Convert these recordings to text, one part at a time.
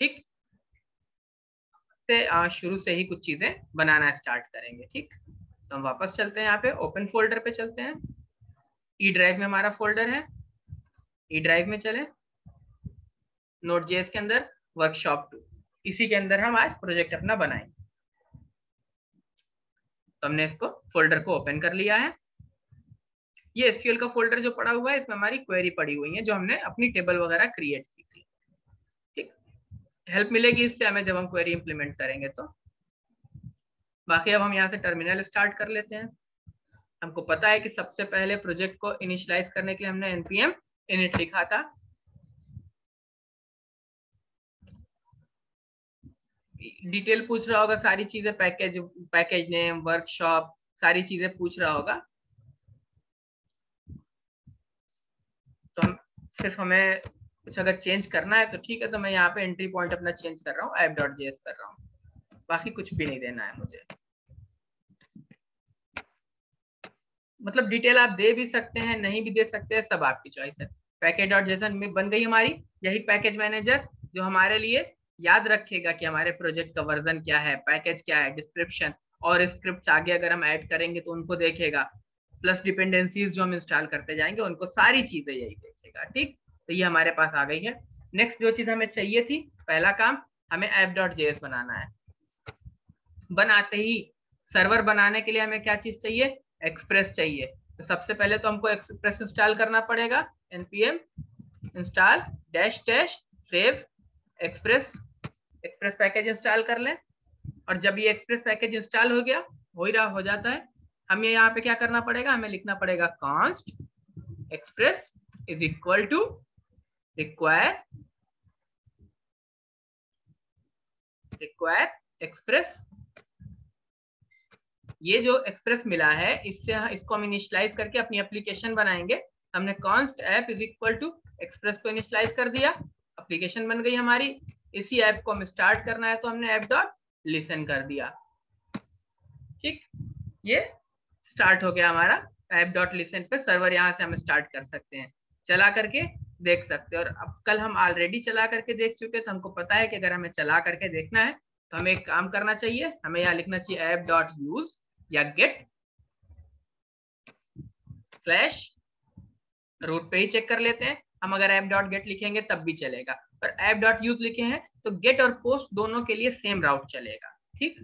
ठीक से शुरू से ही कुछ चीजें बनाना स्टार्ट करेंगे। ठीक, तो हम वापस चलते हैं, यहाँ पे ओपन फोल्डर पे चलते हैं। ई ड्राइव में हमारा फोल्डर है, ई ड्राइव में चले, Node.js के अंदर वर्कशॉप 2, इसी के अंदर हम आज प्रोजेक्ट अपना बनाएंगे। तो हमने इसको फोल्डर को ओपन कर लिया है। ये एसक्यूएल का फोल्डर जो पड़ा हुआ है, इसमें हमारी क्वेरी पड़ी हुई है जो हमने अपनी टेबल वगैरह क्रिएट की थी। ठीक, हेल्प मिलेगी इससे हमें जब हम क्वेरी इंप्लीमेंट करेंगे। तो बाकी अब हम यहाँ से टर्मिनल स्टार्ट कर लेते हैं। हमको पता है कि सबसे पहले प्रोजेक्ट को इनिशियलाइज करने के लिए हमने npm init लिखा था। डिटेल पूछ रहा होगा, सारी चीजें, पैकेज नेम, वर्कशॉप, सारी चीजें पूछ रहा होगा। तो हम सिर्फ हमें कुछ अगर चेंज करना है तो ठीक है, तो मैं यहाँ पे एंट्री पॉइंट अपना चेंज कर रहा हूँ, app.js कर रहा हूँ, बाकी कुछ भी नहीं देना है मुझे। मतलब डिटेल आप दे भी सकते हैं, नहीं भी दे सकते हैं, सब आपकी चॉइस है। पैकेज.json में बन गई हमारी, यही पैकेज मैनेजर जो हमारे लिए याद रखेगा कि हमारे प्रोजेक्ट का वर्जन क्या है, पैकेज क्या है, डिस्क्रिप्शन और स्क्रिप्ट आगे अगर हम ऐड करेंगे तो उनको देखेगा, प्लस डिपेंडेंसीज जो हम इंस्टॉल करते जाएंगे उनको, सारी चीजें यही देखेगा। ठीक, तो ये हमारे पास आ गई है। नेक्स्ट जो चीज हमें चाहिए थी, पहला काम, हमें app.js बनाना है। बनाते ही सर्वर बनाने के लिए हमें क्या चीज चाहिए, एक्सप्रेस चाहिए। तो सबसे पहले तो हमको एक्सप्रेस इंस्टॉल करना पड़ेगा, npm install -- save express, express package install कर लें। और जब ये एक्सप्रेस पैकेज इंस्टॉल हो गया, हो जाता है, हमें यहाँ पे क्या करना पड़ेगा, हमें लिखना पड़ेगा const express is equal to require express। ये जो एक्सप्रेस मिला है, इससे इसको हम इनिशियलाइज करके अपनी एप्लीकेशन बनाएंगे। हमने const app is equal to express को इनिशियलाइज कर दिया, एप्लीकेशन बन गई हमारी। इसी ऐप को हम स्टार्ट करना है तो हमने app.listen कर दिया। ठीक, ये स्टार्ट हो गया हमारा app.listen पे सर्वर। यहाँ से हम स्टार्ट कर सकते हैं, चला करके देख सकते हैं। और अब कल हम ऑलरेडी चला करके देख चुके, तो हमको पता है कि अगर हमें चला करके देखना है तो हमें एक काम करना चाहिए, हमें यहाँ लिखना चाहिए app.use या get / रूट पे ही चेक कर लेते हैं। हम अगर app.get लिखेंगे तब भी चलेगा, पर app.use लिखे हैं तो get और post दोनों के लिए सेम राउट चलेगा। ठीक,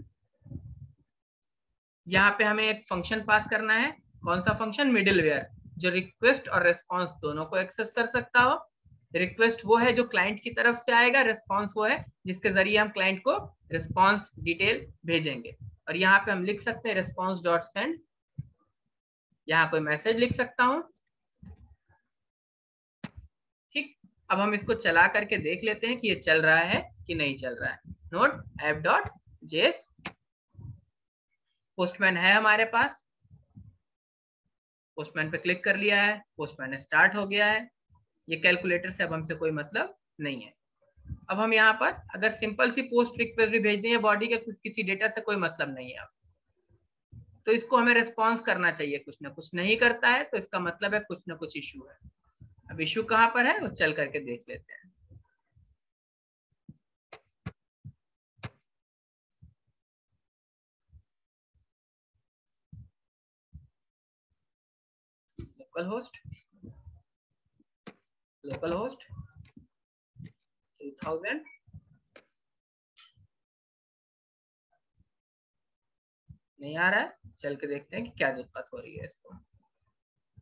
यहाँ पे हमें एक फंक्शन पास करना है। कौन सा फंक्शन, मिडिलवेयर, जो रिक्वेस्ट और रेस्पॉन्स दोनों को एक्सेस कर सकता हो। रिक्वेस्ट वो है जो क्लाइंट की तरफ से आएगा, रेस्पॉन्स वो है जिसके जरिए हम क्लाइंट को रेस्पॉन्स डिटेल भेजेंगे। और यहाँ पे हम लिख सकते हैं response.send, यहाँ कोई मैसेज लिख सकता हूँ। ठीक, अब हम इसको चला करके देख लेते हैं कि ये चल रहा है कि नहीं चल रहा है। नोट app.js, पोस्टमैन है हमारे पास, पोस्टमैन पे क्लिक कर लिया है, पोस्टमैन स्टार्ट हो गया है। ये कैलकुलेटर से अब हमसे कोई मतलब नहीं है। अब हम यहाँ पर अगर सिंपल सी पोस्ट रिक्वेस्ट भी भेज दें, बॉडी के किसी डेटा से कोई मतलब नहीं है, तो इसको हमें रिस्पॉन्स करना चाहिए। कुछ ना कुछ नहीं करता है तो इसका मतलब है कुछ ना कुछ इशू है। अब इशू कहाँ पर है वो चल करके देख लेते हैं। लोकल होस्ट 2000 नहीं आ रहा है, चल के देखते हैं कि क्या दिक्कत हो रही है इसको।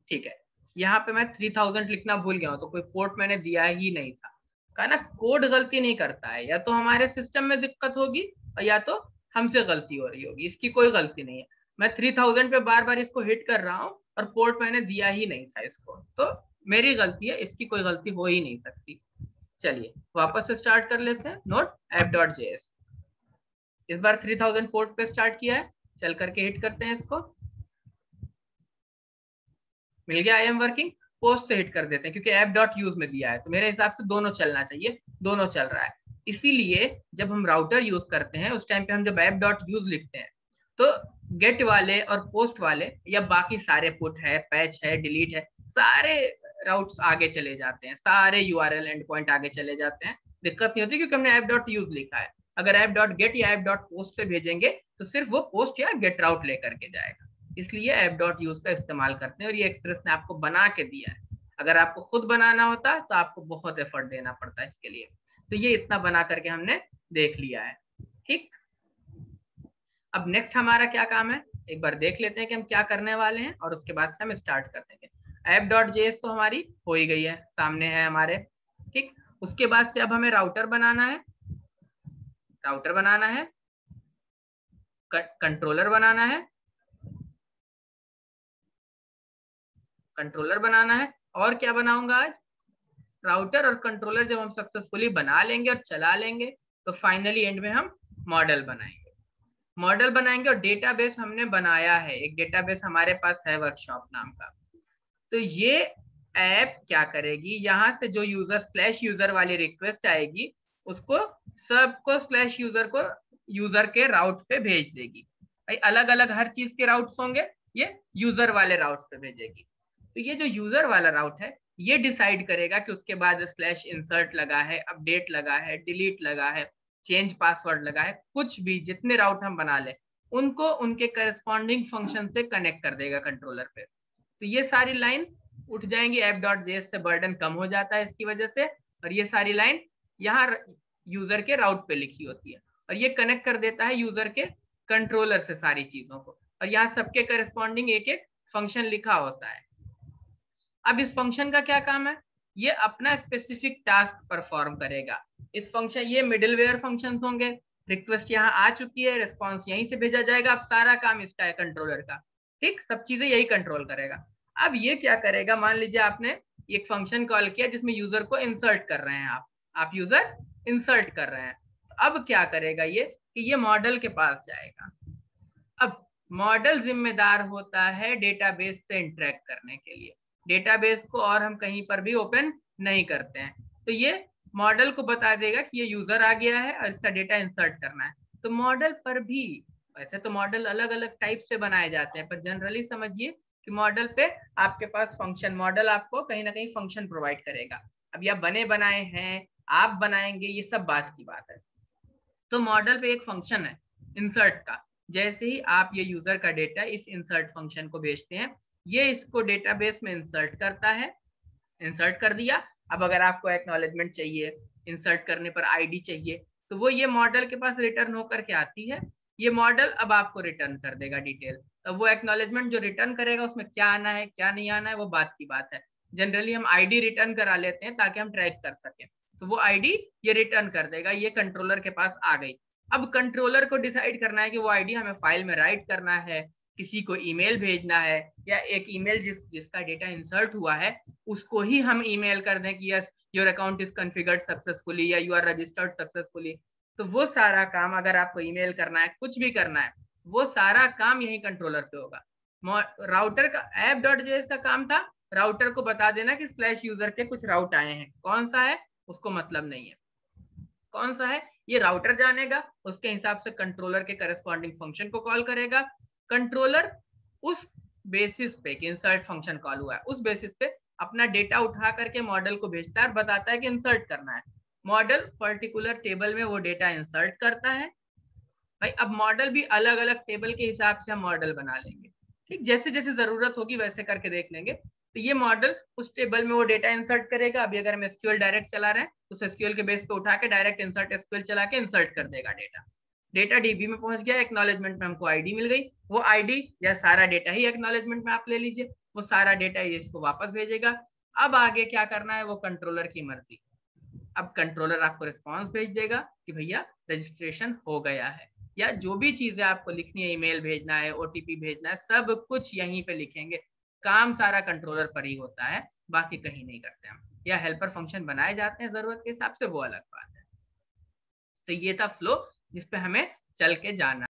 ठीक है, यहाँ पे मैं 3000 लिखना भूल गया हूँ, तो कोई पोर्ट मैंने दिया ही नहीं था। कहा ना, कोड गलती नहीं करता है, या तो हमारे सिस्टम में दिक्कत होगी और या तो हमसे गलती हो रही होगी, इसकी कोई गलती नहीं है। मैं 3000 पे बार बार इसको हिट कर रहा हूँ और पोर्ट मैंने दिया ही नहीं था इसको, तो मेरी गलती है, इसकी कोई गलती हो ही नहीं सकती। चलिए वापस से स्टार्ट कर लेते हैं। नोट app.js, इस बार 3000 पोर्ट पे स्टार्ट किया है, चल करके हिट करते हैं इसको, मिल गया आई एम वर्किंग। पोस्ट से हिट कर देते हैं क्योंकि app.use में दिया है, तो मेरे हिसाब से दोनों चलना चाहिए, दोनों चल रहा है। इसीलिए जब हम राउटर यूज करते हैं उस टाइम पे हम जब app.use लिखते हैं तो गेट वाले और पोस्ट वाले या बाकी सारे पुट है, पैच है, डिलीट है, सारे राउट्स आगे चले जाते हैं, सारे यूआरएल एंड पॉइंट आगे चले जाते हैं। दिक्कत नहीं होती क्योंकि हमने ऐप डॉट यूज लिखा है। अगर ऐप डॉट गेट या ऐप डॉट पोस्ट से भेजेंगे तो सिर्फ वो पोस्ट या गेट राउट लेकर के जाएगा, इसलिए ऐप डॉट यूज का इस्तेमाल करते हैं। और ये एक्सप्रेस ने आपको बना के दिया है, अगर आपको खुद बनाना होता तो आपको बहुत एफर्ट देना पड़ता है इसके लिए। तो ये इतना बना करके हमने देख लिया है, ठीक। अब नेक्स्ट हमारा क्या काम है, एक बार देख लेते हैं कि हम क्या करने वाले हैं और उसके बाद से हम स्टार्ट कर देंगे। ऐप डॉट जेएस तो हमारी हो ही गई है, सामने है हमारे, ठीक। उसके बाद से अब हमें राउटर बनाना है, राउटर बनाना है, कंट्रोलर बनाना है, कंट्रोलर बनाना है, और क्या बनाऊंगा आज, राउटर और कंट्रोलर जब हम सक्सेसफुली बना लेंगे और चला लेंगे तो फाइनली एंड में हम मॉडल बनाएंगे। मॉडल बनाएंगे और डेटाबेस हमने बनाया है, एक डेटाबेस हमारे पास है वर्कशॉप नाम का। तो ये ऐप क्या करेगी, यहाँ से जो यूजर स्लैश यूजर वाली रिक्वेस्ट आएगी उसको सबको स्लैश यूजर को यूजर के राउट पे भेज देगी। भाई अलग अलग हर चीज के राउट्स होंगे, ये यूजर वाले राउट्स पे भेजेगी। तो ये जो यूजर वाला राउट है ये डिसाइड करेगा कि उसके बाद स्लैश इंसर्ट लगा है, अपडेट लगा है, डिलीट लगा है, चेंज पासवर्ड लगा है, कुछ भी जितने राउट हम बना ले उनको उनके करस्पॉन्डिंग फंक्शन से कनेक्ट कर देगा कंट्रोलर पे। तो ये सारी लाइन उठ जाएंगी, ऐप डॉट जेएस से बर्डन कम हो जाता है इसकी वजह से। और ये सारी लाइन यहाँ यूजर के राउट पे लिखी होती है और ये कनेक्ट कर देता है यूजर के कंट्रोलर से सारी चीजों को, और यहाँ सबके करस्पॉन्डिंग एक एक फंक्शन लिखा होता है। अब इस फंक्शन का क्या काम है, ये अपना स्पेसिफिक टास्क परफॉर्म करेगा। इस फंक्शन, ये मिडिलवेयर फंक्शंस होंगे, रिक्वेस्ट यहाँ आ चुकी है, रिस्पॉन्स यहीं से भेजा जाएगा, अब सारा काम इसका है कंट्रोलर का, ठीक, सब चीजें यही कंट्रोल करेगा। अब ये क्या करेगा, मान लीजिए आपने एक फंक्शन कॉल किया जिसमें यूजर को इंसर्ट कर रहे हैं, आप यूजर इंसर्ट कर रहे हैं। अब क्या करेगा ये कि ये मॉडल के पास जाएगा। अब मॉडल जिम्मेदार होता है डेटाबेस से इंटरेक्ट करने के लिए, डेटाबेस को और हम कहीं पर भी ओपन नहीं करते हैं। तो ये मॉडल को बता देगा कि ये यूजर आ गया है और इसका डेटा इंसर्ट करना है। तो मॉडल पर भी, वैसे तो मॉडल अलग अलग टाइप से बनाए जाते हैं, पर जनरली समझिए कि मॉडल पे आपके पास फंक्शन, मॉडल आपको कहीं ना कहीं फंक्शन प्रोवाइड करेगा। अब यह बने बनाए हैं, आप बनाएंगे, ये सब बात की बात है। तो मॉडल पे एक फंक्शन है इंसर्ट का, जैसे ही आप ये यूजर का डेटा इस इंसर्ट फंक्शन को भेजते हैं ये इसको डेटाबेस में इंसर्ट करता है, इंसर्ट कर दिया। अब अगर आपको एक्नॉलेजमेंट चाहिए, इंसर्ट करने पर आईडी चाहिए, तो वो ये मॉडल के पास रिटर्न होकर के आती है। ये मॉडल अब आपको रिटर्न कर देगा डिटेल। अब वो एक्नॉलेजमेंट जो रिटर्न करेगा उसमें क्या आना है क्या नहीं आना है वो बात की बात है। जनरली हम आईडी रिटर्न करा लेते हैं ताकि हम ट्रैक कर सकें, तो वो आईडी ये रिटर्न कर देगा, ये कंट्रोलर के पास आ गई। अब कंट्रोलर को डिसाइड करना है कि वो आईडी हमें फाइल में राइट करना है, किसी को ईमेल भेजना है, या एक ईमेल जिसका डेटा इंसर्ट हुआ है उसको ही हम ईमेल कर दें कि yes your account is configured successfully या यू आर रजिस्टर्ड सक्सेसफुली। तो वो सारा काम, अगर आपको ईमेल करना है, कुछ भी करना है, वो सारा काम यही कंट्रोलर पे होगा। राउटर का, ऐप डॉट जेएस का काम था राउटर को बता देना कि स्लैश यूजर के कुछ राउट आए हैं, कौन सा है उसको मतलब नहीं है, कौन सा है ये राउटर जानेगा, उसके हिसाब से कंट्रोलर के करस्पॉन्डिंग फंक्शन को कॉल करेगा। कंट्रोलर उस बेसिस पे कि इंसर्ट फंक्शन कॉल हुआ है उस बेसिस पे अपना डेटा उठा करके मॉडल को भेजता है और बताता है कि इंसर्ट करना है। मॉडल पर्टिकुलर टेबल में वो डेटा इंसर्ट करता है। भाई अब मॉडल भी अलग अलग टेबल के हिसाब से हम मॉडल बना लेंगे, ठीक, जैसे जैसे जरूरत होगी वैसे करके देख लेंगे। तो ये मॉडल उस टेबल में वो डेटा इंसर्ट करेगा। अभी अगर हम एसक्यूएल डायरेक्ट चला रहे हैं तो एसक्यूएल के बेस पे उठा के डायरेक्ट इंसर्ट एसक्यूएल चला के इंसर्ट कर देगा डेटा। डेटा डीबी में पहुंच गया, एक्नॉलेजमेंट में हमको आईडी मिल गई, वो आईडी या सारा डेटा ही एक्नॉलेजमेंट में आप ले लीजिए, वो सारा डेटा इसको वापस भेजेगा। अब आगे क्या करना है वो कंट्रोलर की मर्जी। अब कंट्रोलर आपको रिस्पॉन्स भेज देगा कि भैया रजिस्ट्रेशन हो गया है, या जो भी चीजें आपको लिखनी है, ईमेल भेजना है, ओटीपी भेजना है, सब कुछ यहीं पे लिखेंगे। काम सारा कंट्रोलर पर ही होता है, बाकी कहीं नहीं करते हम, या हेल्पर फंक्शन बनाए जाते हैं जरूरत के हिसाब से, वो अलग बात है। तो ये था फ्लो जिसपे हमें चल के जाना।